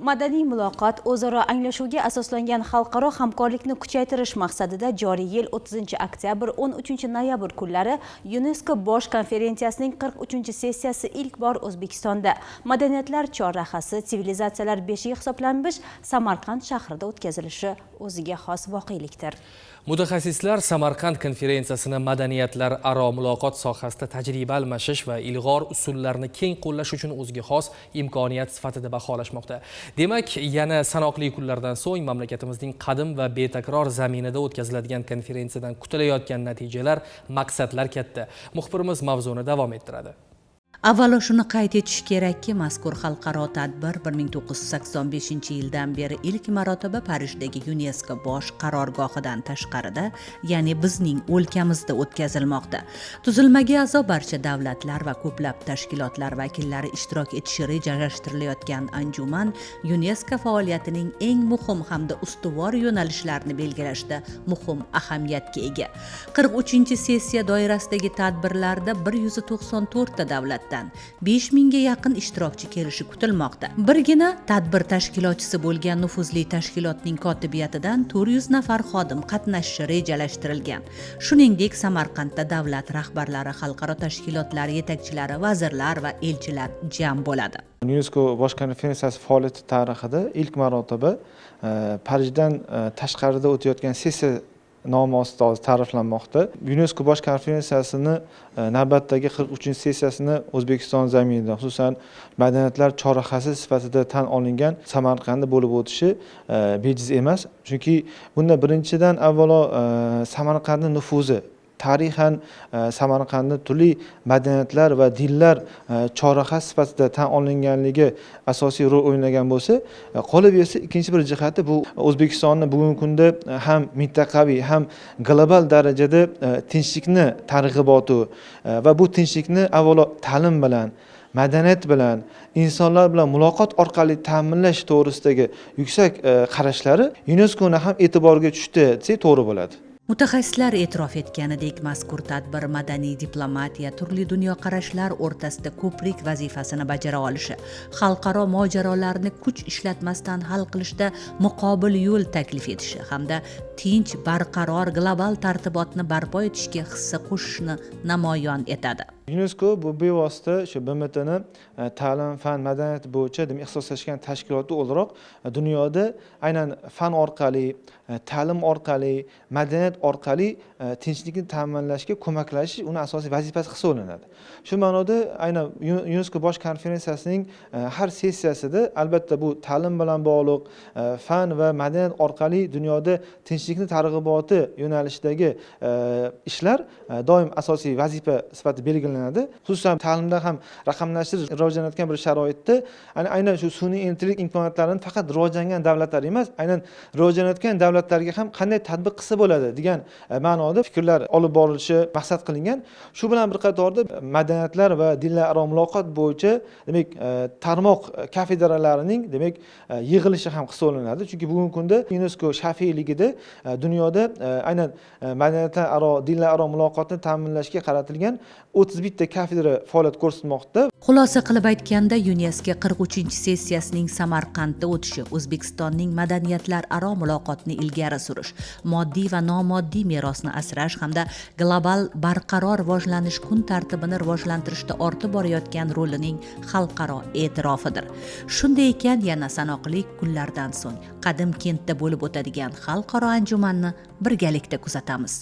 Madaniy muloqot o'zaro anglashuvga asoslangan xalqaro hamkorlikni kuchaytirish maqsadida joriy yil 30-oktyabr 13-noyabr kunlari UNESCO bosh konferensiyasining 43-sessiyasi ilk bor O'zbekistonda Madaniyatlar chorrahasi sivilizatsiyalar beshigi hisoblanmish Samarqand shahrida o'tkazilishi o'ziga xos voqelikdir. Mutaxassislar Samarqand konferensiyasini madaniyatlar aro muloqot sohasida tajriba almashish va ilg'or usullarni keng qo'llash uchun o'ziga xos imkoniyat sifatida baholashmoqda. Demak, yana sanoqli kunlardan so'ng mamlakatimizning qadim va betakror zaminida o'tkaziladigan konferensiyadan kutilayotgan natijalar, maqsadlar katta. Muxbirimiz mavzuni davom ettiradi. Avvalo shuni qayd etish kerakki, mazkur xalqaro tadbir 1985-yildan beri ilk marotaba Parijdagi UNESCO bosh qarorgohidan tashqarida, ya'ni bizning o'lkamizda o'tkazilmoqda. Tuzilmaga a'zo barcha davlatlar va ko'plab tashkilotlar vakillari ishtirok etishi rejalashtirilayotgan anjuman UNESCO faoliyatining eng muhim hamda ustuvor yo'nalishlarini belgilashda muhim ahamiyatga ega. 43-sessiya doirasidagi tadbirlarda 194 ta davlat 5000 ga yaqin ishtirokchi kelishi kutilmoqda. Birgina tadbir tashkilotchisi bo'lgan nufuzli tashkilotning kotibiyatidan 400 nafar xodim qatnashishi rejalashtirilgan. Shuningdek, Samarqandda davlat rahbarlari, xalqaro tashkilotlar yetakchilari, vazirlar va elchilar jam bo'ladi. UNESCO bosh konferensiyasi faoliyati tarixida ilk marotaba Parijdan tashqarida o'tayotgan sessiya nomi ostida ta'riflanmoqda. UNESCO bosh konferensiyasini navbatdagi 43-sessiyasini O'zbekiston zaminida, xususan madaniyatlar chorrahasi sifatida tan olingan Samarqandda bo'lib o'tishi bejiz emas. Chunki bunda birinchidan avvalo Samarqandning nufuzi, tarixan Samarqandning turli madaniyatlar va dinlar chorrahasi sifatida tan olinganligi asosiy rol o'ynagan bo'lsa, qolib esa ikkinchi bir jihati bu O'zbekistonni bugungi kunda ham mintaqaviy ham global darajada tinchlikni targ'iboti va bu tinchlikni avvalo ta'lim bilan, madaniyat bilan, insonlar bilan muloqot orqali ta'minlash to'g'risidagi yuksak qarashlari UNESCOni ham e'tiboriga tushdi desak to'g'ri bo'ladi. Mutaxassislar e'tirof etganidek, mazkur tadbir madaniy diplomatiya, turli dunyoqarashlar o'rtasida ko'prik vazifasini bajara olishi, xalqaro mojarolarni kuch ishlatmasdan hal qilishda muqobil yo'l taklif etishi hamda tinch, barqaror global tartibotni barpo etishga hissa qo'shishni namoyon etadi. UNESCO bu bevosita shu BMTni ta'lim, fan, madaniyat bo'yicha ixtisoslashgan tashkiloti o'laroq dunyoda aynan fan orqali, ta'lim orqali, madaniyat orqali tinchlikni ta'minlashga ko'maklashish uni asosiy vazifasi hisoblanadi. Shu ma'noda aynan UNESCO bosh konferensiyasining har sessiyasida albatta bu ta'lim bilan bog'liq fan va madaniyat orqali dunyoda tinchlikni targ'iboti yo'nalishidagi ishlar doim asosiy vazifa sifatida belgilanadi. Xususan ta'limda ham raqamlashtirish rivojlanayotgan bir sharoitda aynan shu sun'iy intellekt imkoniyatlarini faqat rivojlangan davlatlar emas, aynan rivojlanayotgan davlatlarga ham qanday tatbiq qilsa bo'ladi degan ma'noda fikrlar olib borilishi maqsad qilingan. Shu bilan bir qatorda madaniyatlar va dinlar aro muloqot bo'yicha demak tarmoq kafedralarining demak yig'ilishi ham hisoblanadi. Chunki bugungi kunda UNESCO shafiyligida dunyoda aynan madaniyatlar aro, dinlar aro muloqotni ta'minlashga qaratilgan 31 ta kafedra faoliyat ko'rsatmoqda. Xulosa qilib aytganda, UNESCO 43-sessiyasining Samarqandda o'tishi O'zbekistonning madaniyatlar aro muloqotni ilgari surish, moddiy va nomoddiy merosni asrash hamda global barqaror rivojlanish kun tartibini rivojlantirishda ortib borayotgan rolining xalqaro e'tirofidir. Shunday ekan, yana sanoqli kunlardan so'ng qadim kentda bo'lib o'tadigan xalqaro anjumanni birgalikda kuzatamiz.